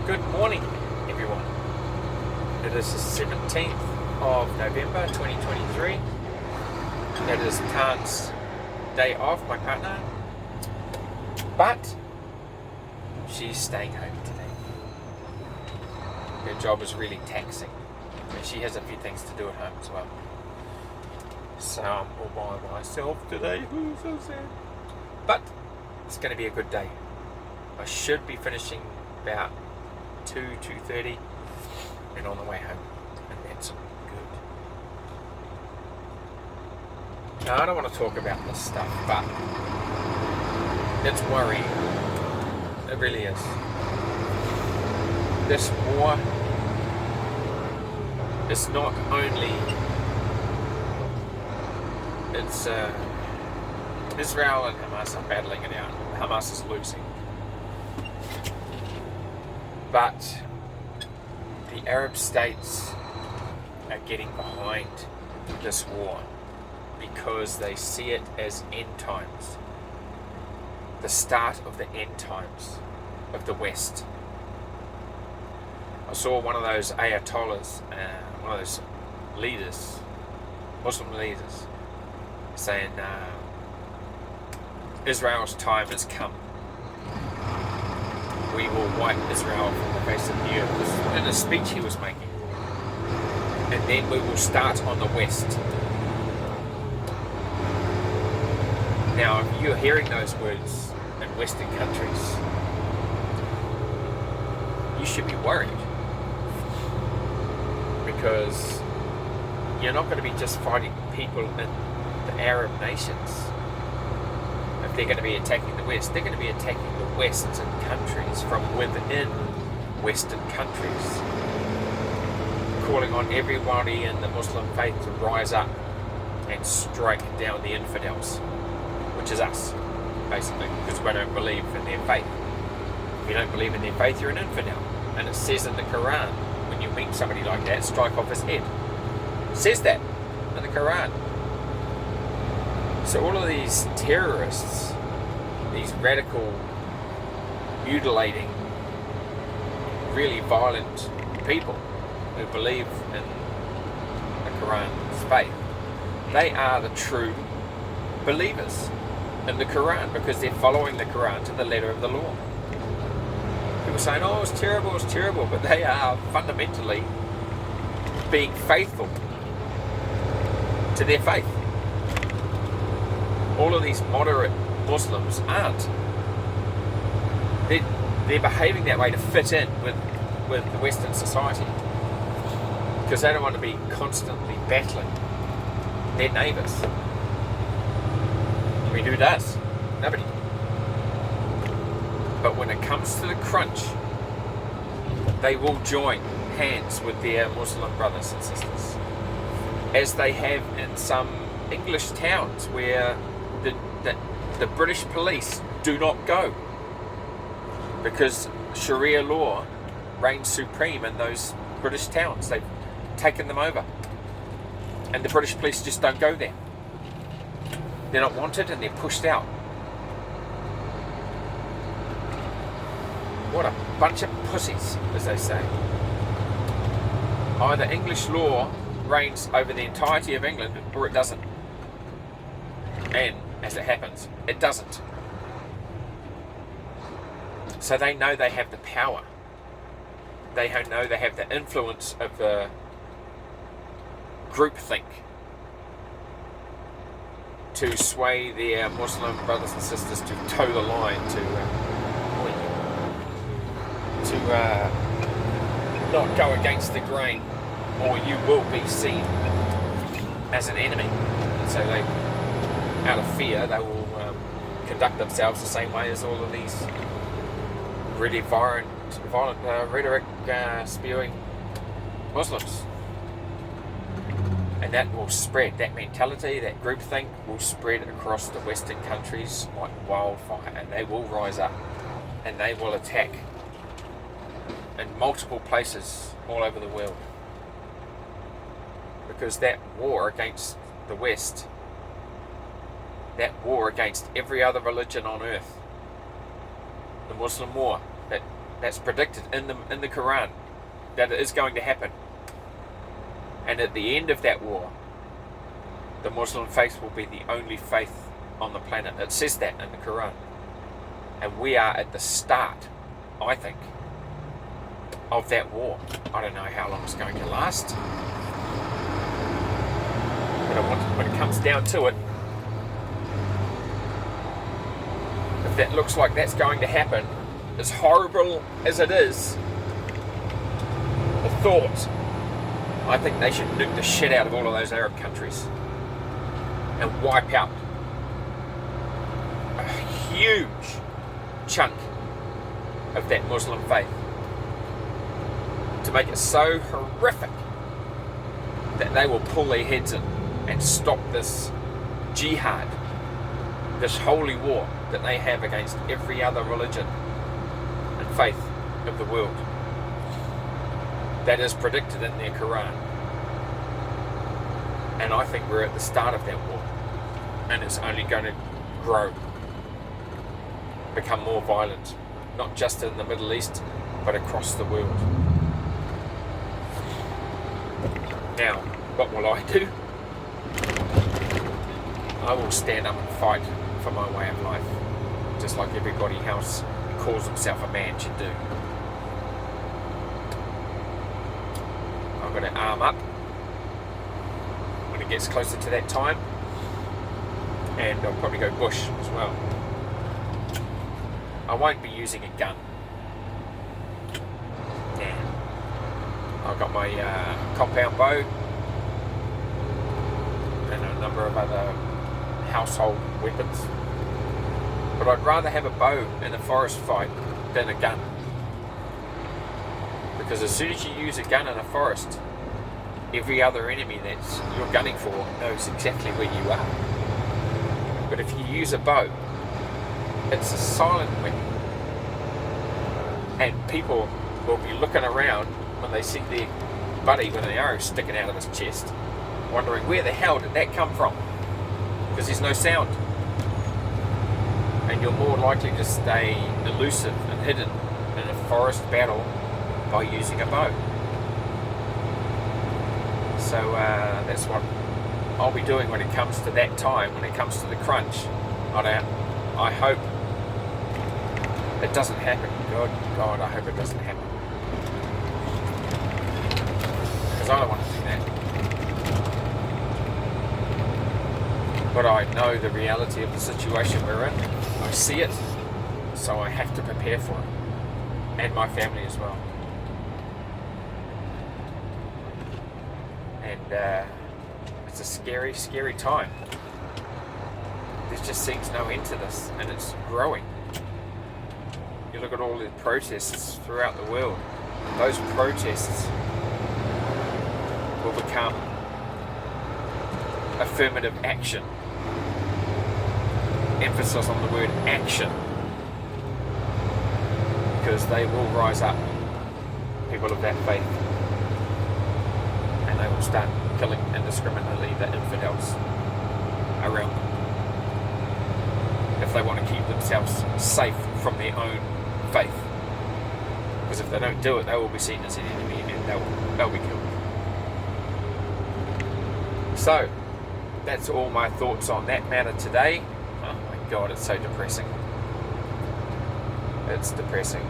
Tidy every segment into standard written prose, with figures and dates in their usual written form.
Good morning, everyone. It is the 17th of November 2023. It is Tan's day off, my partner. But she's staying home today. Her job is really taxing. And she has a few things to do at home as well. So I'm all by myself today. Ooh, so sad. But it's going to be a good day. I should be finishing about 2:30 and on the way home, and that's good. Now I don't want to talk about this stuff, but it's worrying. It really is. This war is not only Israel and Hamas are battling it out. Hamas is losing. But the Arab states are getting behind this war because they see it as end times. The start of the end times of the West. I saw one of those ayatollahs, one of those leaders, Muslim leaders, saying Israel's time has come. We will wipe Israel from the face of the earth. In a speech he was making. And then we will start on the West. Now, if you're hearing those words in Western countries, you should be worried. Because you're not going to be just fighting people in the Arab nations. If they're going to be attacking the West, they're going to be attacking the Western countries from within Western countries, calling on everybody in the Muslim faith to rise up and strike down the infidels, which is us, basically, because we don't believe in their faith. If you don't believe in their faith, you're an infidel. And it says in the Quran, when you meet somebody like that, strike off his head. It says that in the Quran. So all of these terrorists, these radical, mutilating, really violent people who believe in the Quran's faith, they are the true believers in the Quran because they're following the Quran to the letter of the law. People saying, oh, it's terrible, but they are fundamentally being faithful to their faith. All of these moderate Muslims aren't. They're behaving that way to fit in with the Western society because they don't want to be constantly battling their neighbours. I mean, who does? Nobody. But when it comes to the crunch, they will join hands with their Muslim brothers and sisters, as they have in some English towns where the British police do not go because Sharia law reigns supreme in those British towns. They've taken them over and the British police just don't go there. They're not wanted and they're pushed out. What a bunch of pussies, as they say. Either English law reigns over the entirety of England or it doesn't. And as it happens, it doesn't. So they know they have the power. They know they have the influence of the groupthink to sway their Muslim brothers and sisters to toe the line, to not go against the grain, or you will be seen as an enemy. And so they, out of fear, they will conduct themselves the same way as all of these really violent rhetoric spewing Muslims. And that will spread, that mentality, that groupthink will spread across the Western countries like wildfire, and they will rise up and they will attack in multiple places all over the world. Because that war against the West, that war against every other religion on earth, the Muslim war that That's predicted in the Quran, that it is going to happen. And at the end of that war, the Muslim faith will be the only faith on the planet. It says that in the Quran. And we are at the start, I think, of that war. I don't know how long it's going to last. But when it comes down to it, if that looks like that's going to happen, as horrible as it is, the thought, I think they should nuke the shit out of all of those Arab countries and wipe out a huge chunk of that Muslim faith, to make it so horrific that they will pull their heads in and stop this jihad, this holy war that they have against every other religion and faith of the world. That is predicted in their Quran. And I think we're at the start of that war. And it's only going to grow, become more violent, not just in the Middle East, but across the world. Now, what will I do? I will stand up and fight for my way of life, just like everybody else who calls himself a man should do. I'm going to arm up when it gets closer to that time, and I'll probably go bush as well. I won't be using a gun. I've got my compound bow and a number of other household weapons, but I'd rather have a bow in a forest fight than a gun, because as soon as you use a gun in a forest, every other enemy that you're gunning for knows exactly where you are. But if you use a bow, it's a silent weapon, and people will be looking around when they see their buddy with an arrow sticking out of his chest, wondering where the hell did that come from, because there's no sound, and you're more likely to stay elusive and hidden in a forest battle by using a bow. So that's what I'll be doing when it comes to that time, when it comes to the crunch. I hope it doesn't happen. God, I hope it doesn't happen. Because I don't want to do that. But I know the reality of the situation we're in. I see it. So I have to prepare for it. And my family as well. And it's a scary, scary time. There just seems no end to this, and it's growing. You look at all the protests throughout the world. Those protests will become affirmative action. Emphasis on the word action. Because they will rise up, people of that faith, and they will start killing indiscriminately the infidels around them, if they want to keep themselves safe from their own faith. Because if they don't do it, they will be seen as an enemy and they'll be killed. So that's all my thoughts on that matter today. Oh my God, it's so depressing. It's depressing,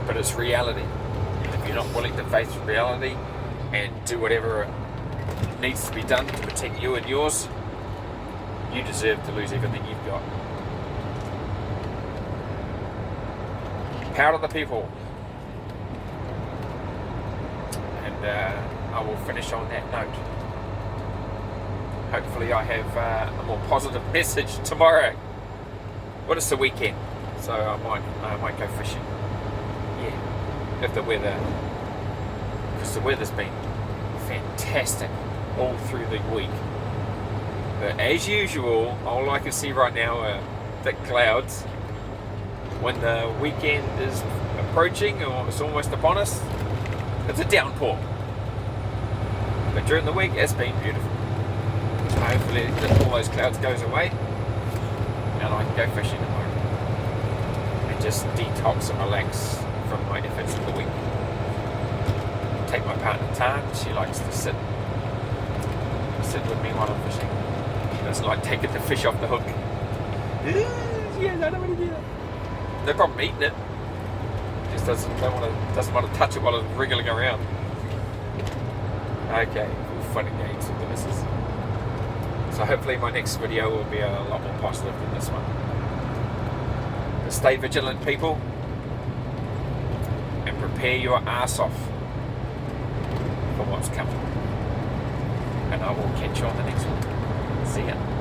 but it's reality. And if you're not willing to face reality and do whatever needs to be done to protect you and yours, you deserve to lose everything you've got. Power to the people. And I will finish on that note. Hopefully I have a more positive message tomorrow. Well, it's the weekend, so I might go fishing. Yeah, if the weather, because the weather's been fantastic all through the week. But as usual, all I can see right now are thick clouds. When the weekend is approaching, or it's almost upon us, it's a downpour. But during the week, it's been beautiful. Hopefully all those clouds goes away and I can go fishing tomorrow and just detox and relax from my efforts of the week. Take my partner Tan. She likes to sit with me while I'm fishing. She doesn't like taking the fish off the hook. Yes, I don't want to do that. No problem eating it. Just doesn't want to touch it while it's wriggling around. Okay, fun and games with the missus. So hopefully my next video will be a lot more positive than this one. But stay vigilant, people, and prepare your ass off for what's coming. And I will catch you on the next one. See ya.